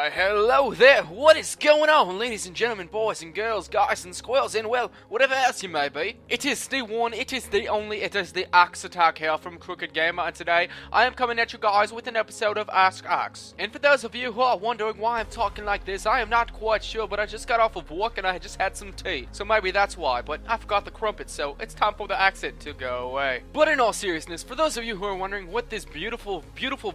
Why, hello there! What is going on, ladies and gentlemen, boys and girls, guys and squirrels, and well, whatever else you may be? It is the one, it is the only, it is the Axe Attack here from Crooked Gamer, and today I am coming at you guys with an episode of Ask Axe. And for those of you who are wondering why I'm talking like this, I am not quite sure, but I just got off of work and I just had some tea. So maybe that's why, but I forgot the crumpet, so it's time for the accent to go away. But in all seriousness, for those of you who are wondering what this beautiful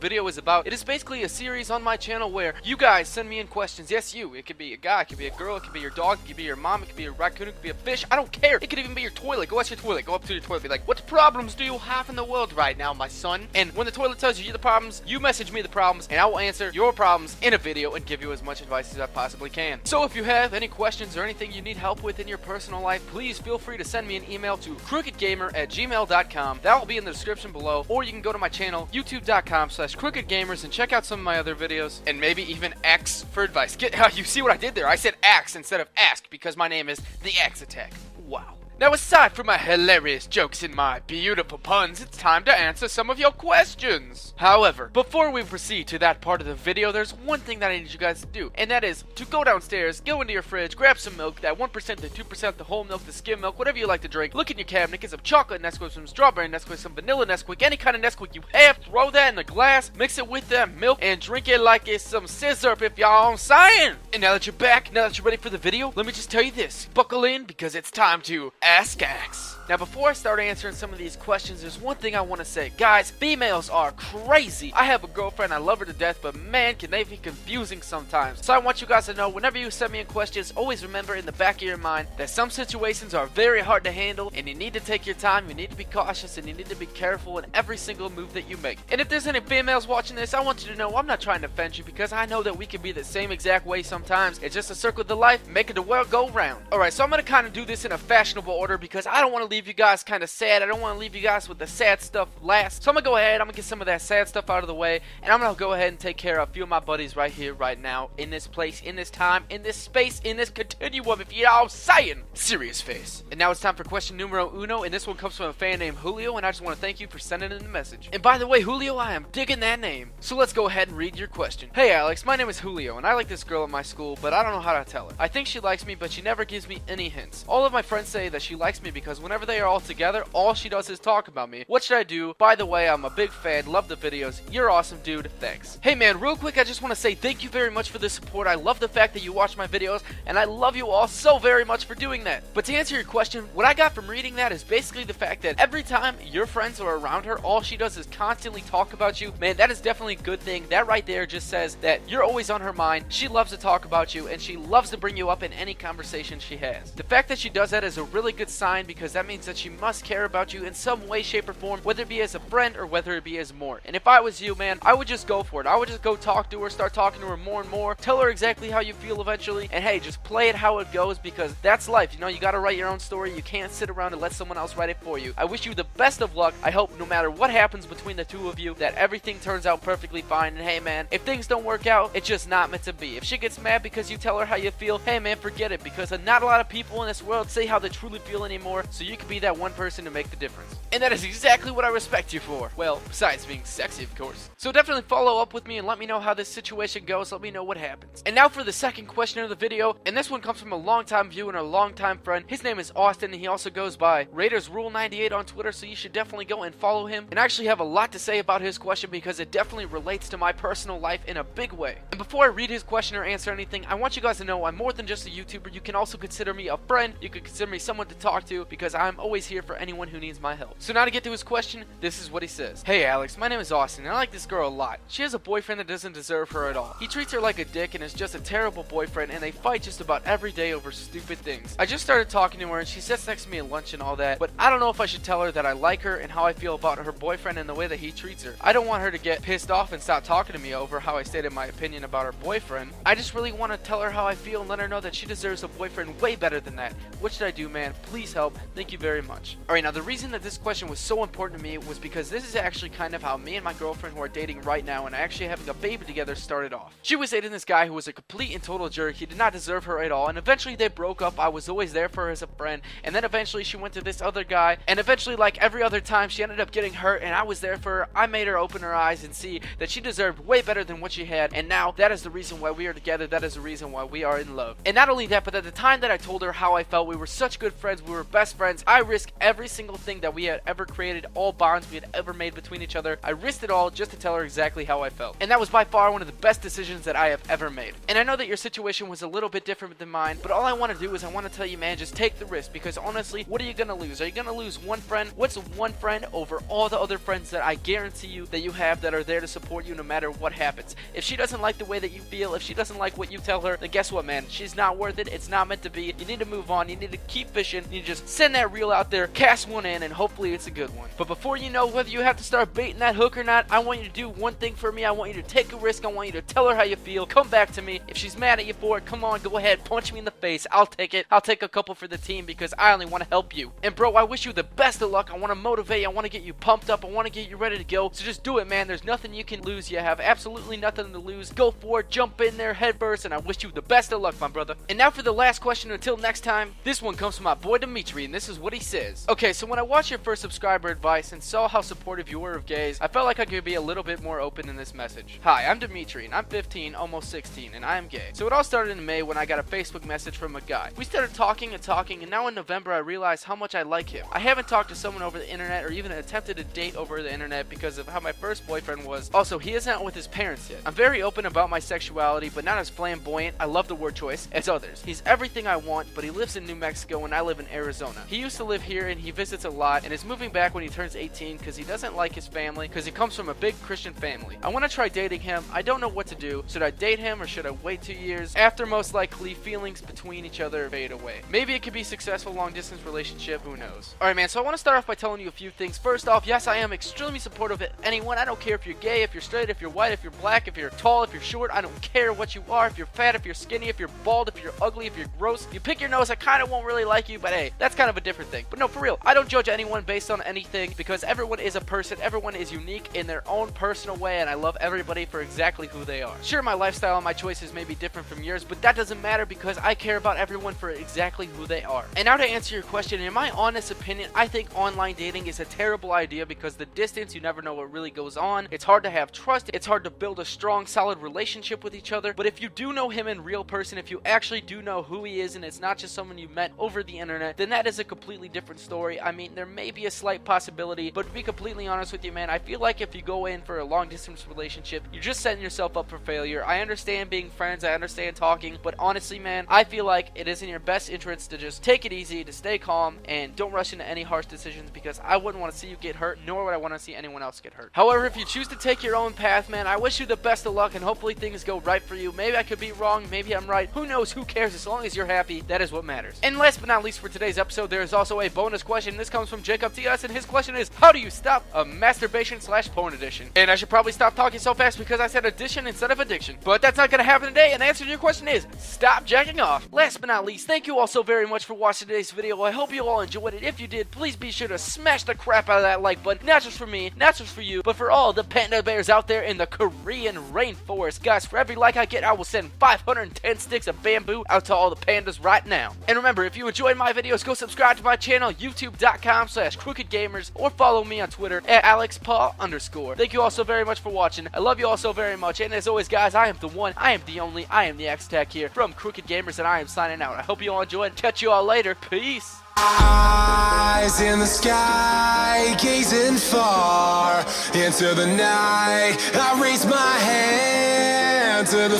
video is about, it is basically a series on my channel where you guys send me in questions. Yes, you. It could be a guy, it could be a girl, it could be your dog, it could be your mom, it could be a raccoon, it could be a fish. I don't care. It could even be your toilet. Go ask your toilet. Go up to your toilet. Be like, what problems do you have in the world right now, my son? And when the toilet tells you the problems, you message me the problems, and I will answer your problems in a video and give you as much advice as I possibly can. So if you have any questions or anything you need help with in your personal life, please feel free to send me an email to crookedgamer@gmail.com. That will be in the description below, or you can go to my channel, youtube.com/crookedgamers, and check out some of my other videos, and maybe even X for advice. You see what I did there? I said axe instead of ask because my name is the Axe Attack. Wow. Now, aside from my hilarious jokes and my beautiful puns, it's time to answer some of your questions. However, before we proceed to that part of the video, there's one thing that I need you guys to do, and that is to go downstairs, go into your fridge, grab some milk, that 1%, the 2%, the whole milk, the skim milk, whatever you like to drink. Look in your cabinet, get some chocolate Nesquik, some strawberry Nesquik, some vanilla Nesquik, any kind of Nesquik you have. Throw that in a glass, mix it with that milk, and drink it like it's some scissor if y'all on saying. And now that you're back, now that you're ready for the video, let me just tell you this. Buckle in, because it's time to Ask Axe. Now, before I start answering some of these questions, there's one thing I want to say. Guys, females are crazy. I have a girlfriend, I love her to death, but man, can they be confusing sometimes. So I want you guys to know, whenever you send me in questions, always remember in the back of your mind that some situations are very hard to handle, and you need to take your time, you need to be cautious, and you need to be careful in every single move that you make. And if there's any females watching this, I want you to know I'm not trying to offend you, because I know that we can be the same exact way sometimes. It's just a circle of the life, making the world go round. Alright, so I'm going to kind of do this in a fashionable order, because I don't want to leave you guys kind of sad. I don't want to leave you guys with the sad stuff last. So I'm going to go ahead, I'm going to get some of that sad stuff out of the way, and I'm going to go ahead and take care of a few of my buddies right here, right now, in this place, in this time, in this space, in this continuum, if you know what I'm saying. Serious face. And now it's time for question numero uno, and this one comes from a fan named Julio, and I just want to thank you for sending in the message. And by the way, Julio, I am digging that name. So let's go ahead and read your question. Hey Alex, my name is Julio, and I like this girl at my school, but I don't know how to tell her. I think she likes me, but she never gives me any hints. All of my friends say that she likes me because whenever they are all together, all she does is talk about me. What should I do? By the way, I'm a big fan, love the videos. You're awesome, dude. Thanks. Hey man, real quick, I just want to say thank you very much for the support. I love the fact that you watch my videos, and I love you all so very much for doing that. But to answer your question, what I got from reading that is basically the fact that every time your friends are around her, all she does is constantly talk about you. Man, that is definitely a good thing. That right there just says that you're always on her mind. She loves to talk about you, and she loves to bring you up in any conversation she has. The fact that she does that is a really good sign, because that means that she must care about you in some way, shape, or form, whether it be as a friend or whether it be as more. And if I was you, man, I would just go for it. I would just go talk to her, start talking to her more and more, tell her exactly how you feel eventually, and hey, just play it how it goes, because that's life. You know, you gotta write your own story. You can't sit around and let someone else write it for you. I wish you the best of luck. I hope no matter what happens between the two of you, that everything turns out perfectly fine. And hey man, if things don't work out, it's just not meant to be. If she gets mad because you tell her how you feel, hey man, forget it, because not a lot of people in this world say how they truly feel anymore, so you can be that one person to make the difference. And that is exactly what I respect you for. Well, besides being sexy, of course. So definitely follow up with me and let me know how this situation goes. Let me know what happens. And now for the second question of the video, and this one comes from a longtime viewer and a longtime friend. His name is Austin, and he also goes by Raiders Rule 98 on Twitter, so you should definitely go and follow him. And I actually have a lot to say about his question, because it definitely relates to my personal life in a big way. And before I read his question or answer anything, I want you guys to know I'm more than just a YouTuber. You can also consider me a friend. You can consider me someone to talk to, because I'm always here for anyone who needs my help. So now to get to his question, this is what he says. Hey Alex, my name is Austin, and I like this girl a lot. She has a boyfriend that doesn't deserve her at all. He treats her like a dick and is just a terrible boyfriend, and they fight just about every day over stupid things. I just started talking to her, and she sits next to me at lunch and all that, but I don't know if I should tell her that I like her and how I feel about her boyfriend and the way that he treats her. I don't want her to get pissed off and stop talking to me over how I stated my opinion about her boyfriend. I just really want to tell her how I feel and let her know that she deserves a boyfriend way better than that. What should I do, man? Please help. Thank you very much. Alright, now the reason that this question was so important to me was because this is actually kind of how me and my girlfriend, who are dating right now and actually having a baby together, started off. She was dating this guy who was a complete and total jerk. He did not deserve her at all, and eventually they broke up. I was always there for her as a friend, and then eventually she went to this other guy, and eventually, like every other time, she ended up getting hurt, and I was there for her. I made her open her eyes and see that she deserved way better than what she had, and now that is the reason why we are together. That is the reason why we are in love. And not only that, but at the time that I told her how I felt, we were such good friends, we were best friends. I risked every single thing that we had ever created, all bonds we had ever made between each other. I risked it all just to tell her exactly how I felt. And that was by far one of the best decisions that I have ever made. And I know that your situation was a little bit different than mine, but all I want to do is I want to tell you, man, just take the risk, because honestly, what are you going to lose? Are you going to lose one friend? What's one friend over all the other friends that I guarantee you that you have that are there to support you no matter what happens? If she doesn't like the way that you feel, if she doesn't like what you tell her, then guess what, man? She's not worth it. It's not meant to be. You need to move on. You need to keep fishing. You need to just send that reel out there, cast one in, and hopefully it's a good one. But before you know whether you have to start baiting that hook or not, I want you to do one thing for me. I want you to take a risk. I want you to tell her how you feel. Come back to me. If she's mad at you for it, come on, go ahead, punch me in the face. I'll take it. I'll take a couple for the team because I only want to help you. And bro, I wish you the best of luck. I want to motivate you. I want to get you pumped up. I want to get you ready to go. So just do it, man. There's nothing you can lose. You have absolutely nothing to lose. Go for it. Jump in there head first, and I wish you the best of luck, my brother. And now for the last question until next time. This one comes from my boy Dimitri, and this is what he says. Okay, so when I watched your first subscriber advice and saw how supportive you were of gays, I felt like I could be a little bit more open in this message. Hi, I'm Dimitri, and I'm 15, almost 16, and I am gay. So it all started in May when I got a Facebook message from a guy. We started talking, and now in November I realized how much I like him. I haven't talked to someone over the internet or even attempted a date over the internet because of how my first boyfriend was. Also, he isn't out with his parents yet. I'm very open about my sexuality, but not as flamboyant, I love the word choice, as others. He's everything I want, but he lives in New Mexico and I live in Arizona. He used to live here and he visits a lot and is moving back when he turns 18 because he doesn't like his family because he comes from a big Christian family. I want to try dating him. I don't know what to do. Should I date him or should I wait 2 years? After most likely feelings between each other fade away. Maybe it could be a successful long distance relationship, who knows. Alright man, so I want to start off by telling you a few things. First off, yes, I am extremely supportive of anyone. I don't care if you're gay, if you're straight, if you're white, if you're black, if you're tall, if you're short. I don't care what you are. If you're fat, if you're skinny, if you're bald, if you're ugly, if you're gross. If you pick your nose, I kind of won't really like you, but hey, that's kind of a different thing. But no, for real, I don't judge anyone based on anything because everyone is a person. Everyone is unique in their own personal way, and I love everybody for exactly who they are. Sure, my lifestyle and my choices may be different from yours, but that doesn't matter because I care about everyone for exactly who they are. And now to answer your question, in my honest opinion, I think online dating is a terrible idea because the distance, you never know what really goes on. It's hard to have trust. It's hard to build a strong, solid relationship with each other. But if you do know him in real person, if you actually do know who he is and it's not just someone you met over the internet, then that is a completely different story. I mean, there may be a slight possibility, but to be completely honest with you, man, I feel like if you go in for a long distance relationship, you're just setting yourself up for failure. I understand being friends, I understand talking, but honestly, man, I feel like it is in your best interest to just take it easy, to stay calm, and don't rush into any harsh decisions because I wouldn't want to see you get hurt, nor would I want to see anyone else get hurt. However, if you choose to take your own path, man, I wish you the best of luck and hopefully things go right for you. Maybe I could be wrong, maybe I'm right. Who knows? Who cares? As long as you're happy, that is what matters. And last but not least for today's episode, there is also a bonus question. This comes from Jacob TS, and his question is, how do you stop a masturbation/porn addiction? And I should probably stop talking so fast because I said addition instead of addiction. But that's not going to happen today, and the answer to your question is, stop jacking off. Last but not least, thank you all so very much for watching today's video. I hope you all enjoyed it. If you did, please be sure to smash the crap out of that like button. Not just for me, not just for you, but for all the panda bears out there in the Korean rainforest. Guys, for every like I get, I will send 510 sticks of bamboo out to all the pandas right now. And remember, if you enjoyed my videos, go subscribe to my channel, youtube.com/crookedgamers, or follow me on Twitter at AlexPaul_. Thank you all so very much for watching. I love you all so very much. And as always, guys, I am the one, I am the only, I am the X-Tech here from Crooked Gamers, and I am signing out. I hope you all enjoyed. Catch you all later. Peace. Eyes in the sky, gazing far into the night. I raise my hand to the